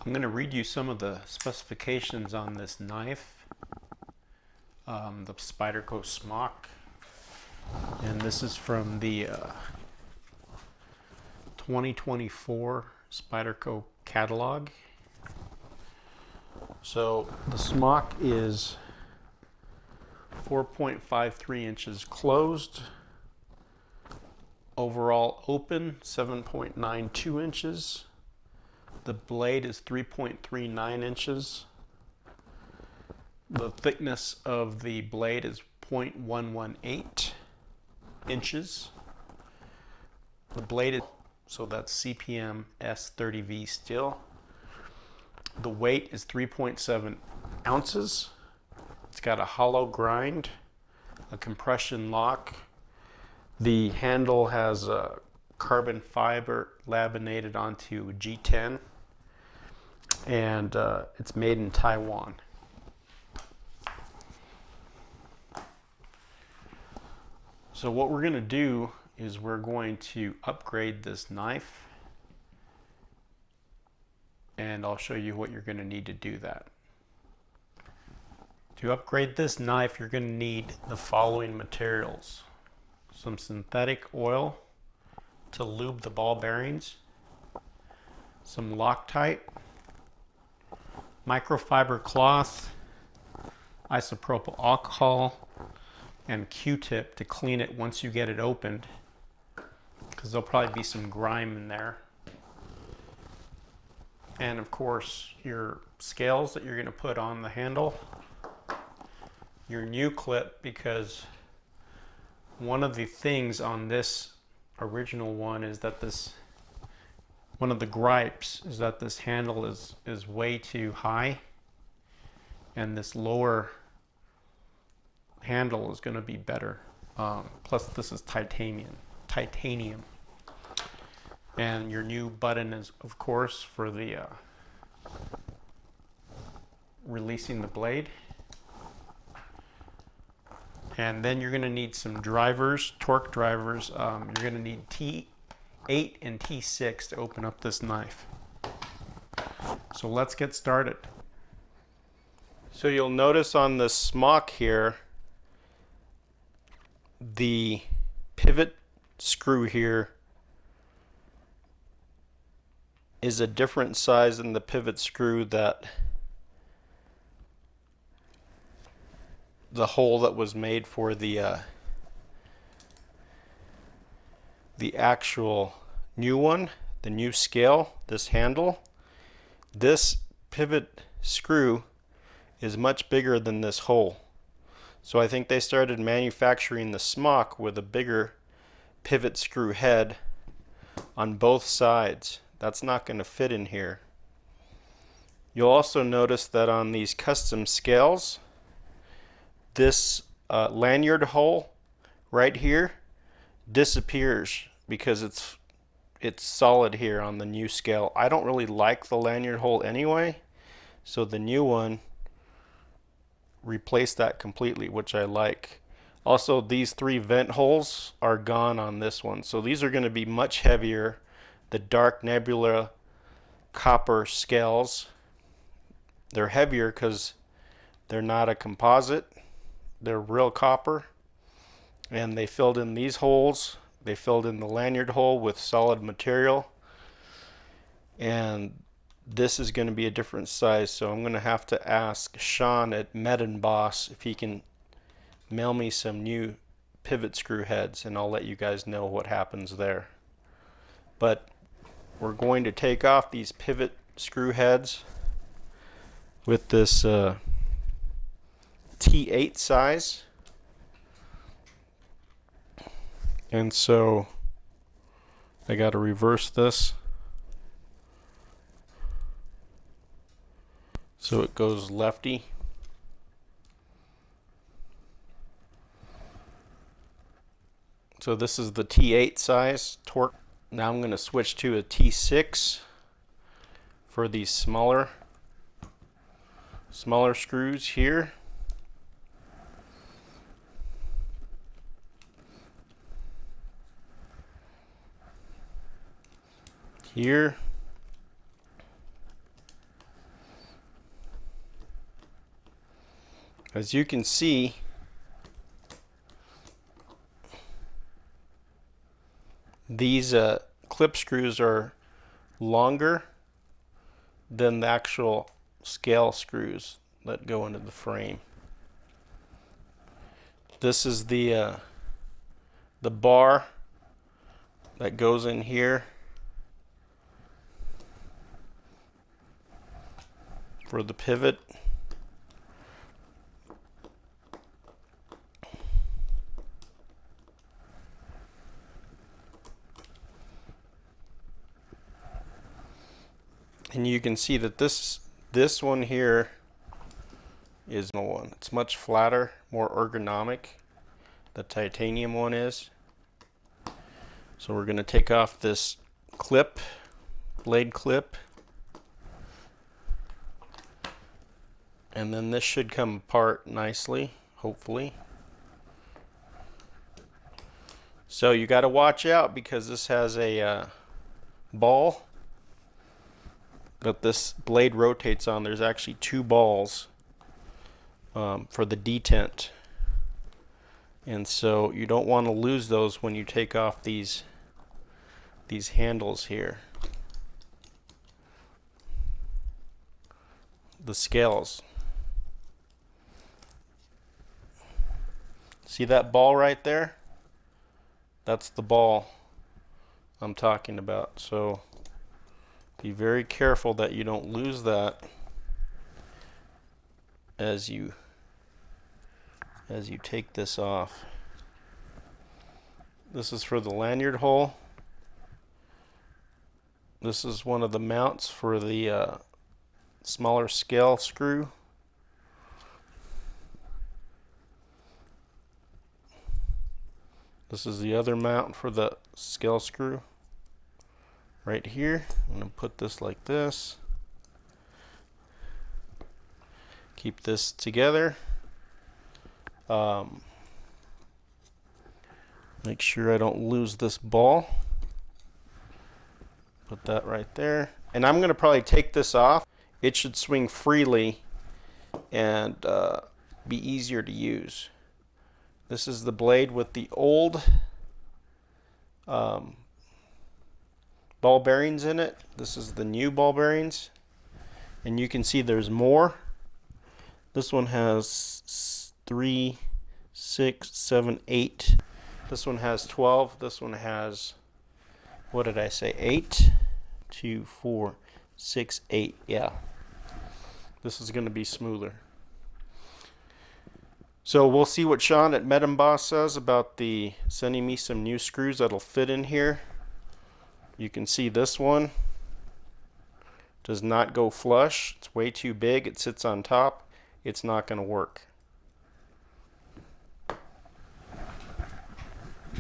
I'm going to read you some of the specifications on this knife, the Spyderco Smock, and this is from the 2024 Spyderco catalog. So the Smock is 4.53 inches closed, overall open 7.92 inches. The blade is 3.39 inches. The thickness of the blade is 0.118 inches. The blade is, so that's CPM S30V steel. The weight is 3.7 ounces. It's got a hollow grind, a compression lock. The handle has a carbon fiber laminated onto G10, and it's made in Taiwan. So what we're going to do is we're going to upgrade this knife, and I'll show you what you're going to need to do that. To upgrade this knife, you're going to need the following materials: some synthetic oil to lube the ball bearings, some Locktite, microfiber cloth, isopropyl alcohol, and Q-tip to clean it once you get it opened, because there'll probably be some grime in there. And of course, your scales that you're going to put on the handle, your new clip, because one of the things on this original one is that one of the gripes is that this handle is way too high, and this lower handle is going to be better. Plus this is titanium. And your new button is, of course, for the releasing the blade. And then you're going to need some drivers, torque drivers. You're going to need T8 and T6 to open up this knife. So let's get started. So you'll notice on the Smock here, the pivot screw here is a different size than the pivot screw that the hole that was made for the actual new one, the new scale, this handle. This pivot screw is much bigger than this hole. So I think they started manufacturing the Smock with a bigger pivot screw head on both sides. That's not going to fit in here. You'll also notice that on these custom scales, this lanyard hole right here disappears because it's solid here on the new scale. I don't really like the lanyard hole anyway, so the new one replaced that completely, which I like. Also, these 3 vent holes are gone on this one, so these are going to be much heavier. The dark nebula copper scales, they're heavier because they're not a composite. They're real copper, and they filled in these holes. They filled in the lanyard hole with solid material, and this is going to be a different size, so I'm going to have to ask Sean at Boss if he can mail me some new pivot screw heads, and I'll let you guys know what happens there. But we're going to take off these pivot screw heads with this T8 size, and so I got to reverse this so it goes lefty. So this is the T8 size torque. Now I'm going to switch to a T6 for these smaller screws here. Here. As you can see, these clip screws are longer than the actual scale screws that go into the frame. This is the bar that goes in here for the pivot. And you can see that this one here is the one. It's much flatter, more ergonomic. The titanium one is. So we're going to take off this clip, blade clip, and then this should come apart nicely, hopefully. So you got to watch out because this has a ball that this blade rotates on. There's actually two balls for the detent, and so you don't want to lose those when you take off these handles here, the scales. See that ball right there? That's the ball I'm talking about. So be very careful that you don't lose that as you take this off. This is for the lanyard hole. This is one of the mounts for the smaller scale screw. This is the other mount for the scale screw right here. I'm going to put this like this. Keep this together. Make sure I don't lose this ball. Put that right there. And I'm going to probably take this off. It should swing freely and be easier to use. This is the blade with the old ball bearings in it. This is the new ball bearings. And you can see there's more. This one has 3, 6, 7, 8. This one has 12. This one has, what did I say, 8? 2, 4, 6, 8. Yeah. This is going to be smoother. So we'll see what Sean at Medemboss says about the sending me some new screws that'll fit in here. You can see this one does not go flush. It's way too big. It sits on top. It's not going to work.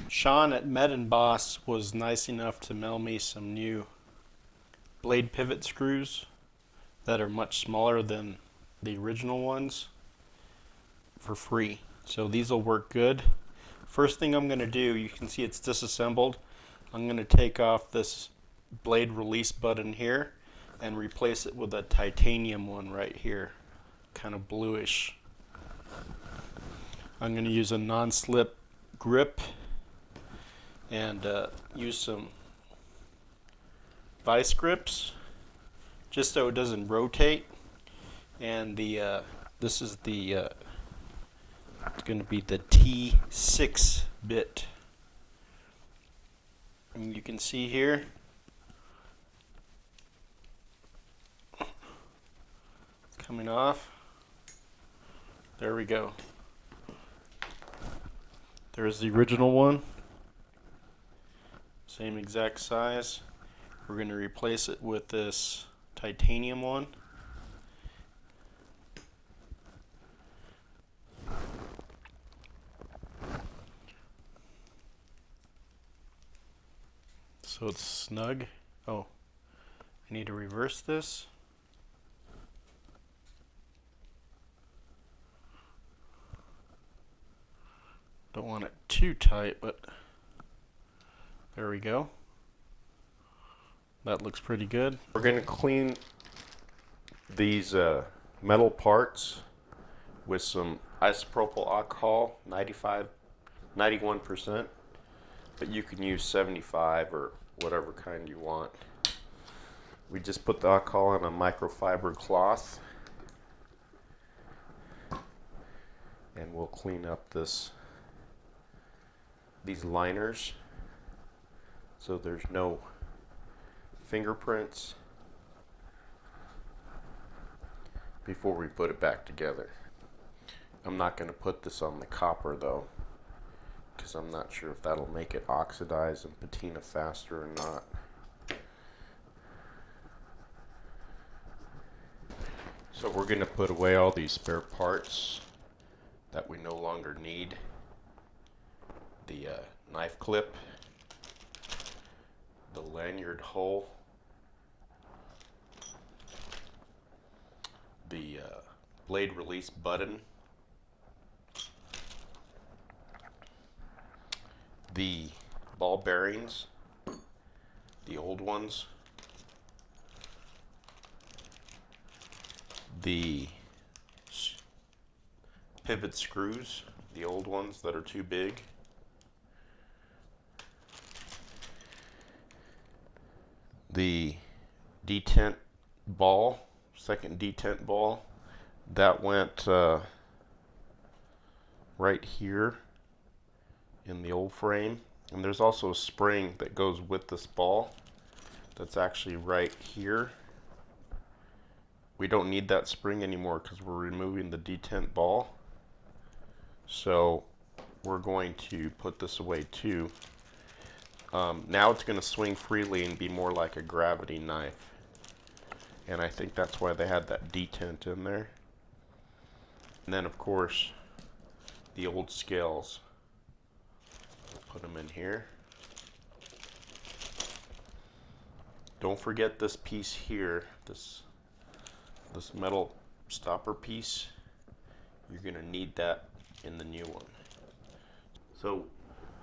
Sean at Medemboss was nice enough to mail me some new blade pivot screws that are much smaller than the original ones for free. So these will work good. First thing I'm going to do, you can see it's disassembled. I'm going to take off this blade release button here and replace it with a titanium one right here, kind of bluish. I'm going to use a non-slip grip and use some vice grips just so it doesn't rotate. And this is the it's going to be the T6 bit. And you can see here coming off. There we go. There's the original one. Same exact size. We're going to replace it with this titanium one. So it's snug. Oh, I need to reverse this. Don't want it too tight, but there we go. That looks pretty good. We're going to clean these metal parts with some isopropyl alcohol, 91%, but you can use 75 or whatever kind you want. We just put the alcohol on a microfiber cloth, and we'll clean up these liners so there's no fingerprints before we put it back together. I'm not going to put this on the copper though, because I'm not sure if that'll make it oxidize and patina faster or not. So we're going to put away all these spare parts that we no longer need. The knife clip, the lanyard hole, the blade release button, the ball bearings, the old ones, the pivot screws, the old ones that are too big, the detent ball, second detent ball, that went right here in the old frame. And there's also a spring that goes with this ball that's actually right here. We don't need that spring anymore because we're removing the detent ball. So we're going to put this away too. Now it's going to swing freely and be more like a gravity knife. And I think that's why they had that detent in there. And then of course the old scales. Put them in here. Don't forget this piece here, this metal stopper piece. You're going to need that in the new one. So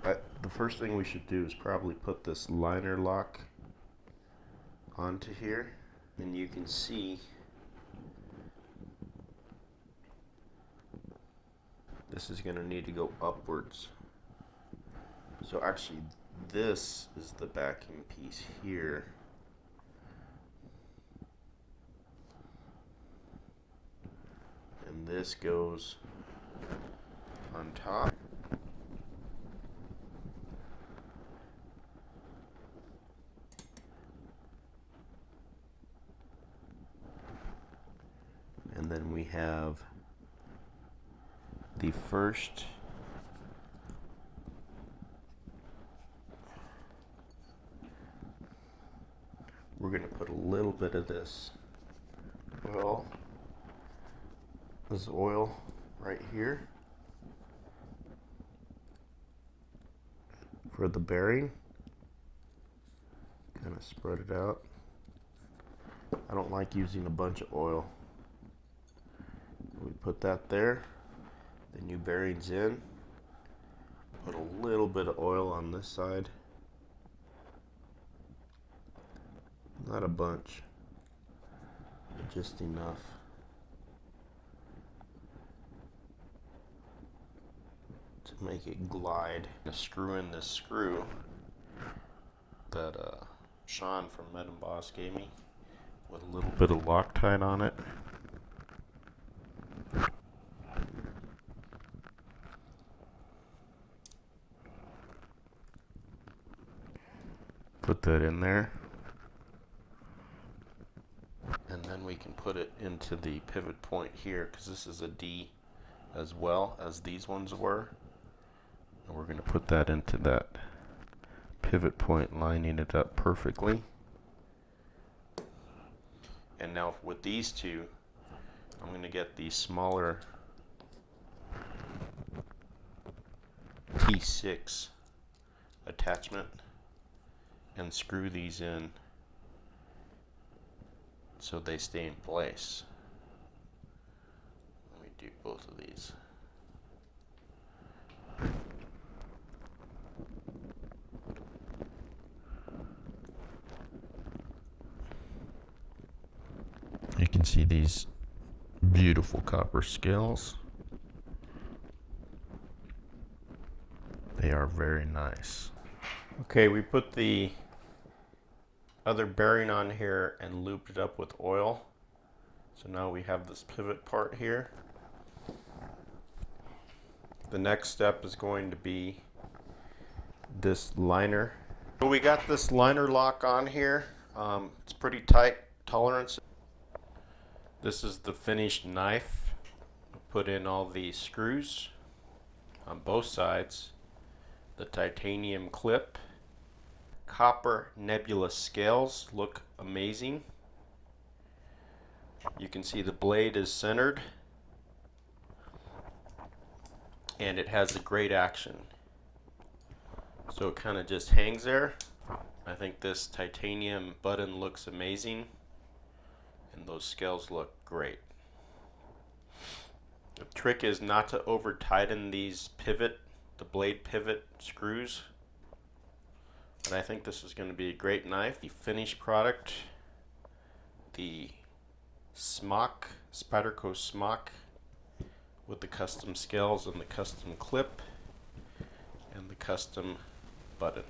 the first thing we should do is probably put this liner lock onto here, and you can see this is going to need to go upwards. So actually this is the backing piece here. And this goes on top. And then we have the first we're going to put a little bit of this oil right here for the bearing. Kind of spread it out. I don't like using a bunch of oil. We put that there. The new bearing's in. Put a little bit of oil on this side. Not a bunch, but just enough. To make it glide. I'm gonna screw in this screw that Sean from Boss gave me with a little bit of Locktite on it. Put that in there. And then we can put it into the pivot point here, because this is a D as well as these ones were. And we're going to put that into that pivot point, lining it up perfectly. And now with these two, I'm going to get the smaller T6 attachment and screw these in so they stay in place. Let me do both of these. You can see these beautiful copper scales. They are very nice. Okay, we put the other bearing on here and looped it up with oil. So now we have this pivot part here. The next step is going to be this liner. So we got this liner lock on here. It's pretty tight tolerance. This is the finished knife. Put in all the screws on both sides. The titanium clip. Copper nebula scales look amazing. You can see the blade is centered and it has a great action. So it kind of just hangs there. I think this titanium button looks amazing and those scales look great. The trick is not to over tighten these the blade pivot screws. But I think this is going to be a great knife. The finished product, the Smock, Spyderco Smock, with the custom scales and the custom clip and the custom button.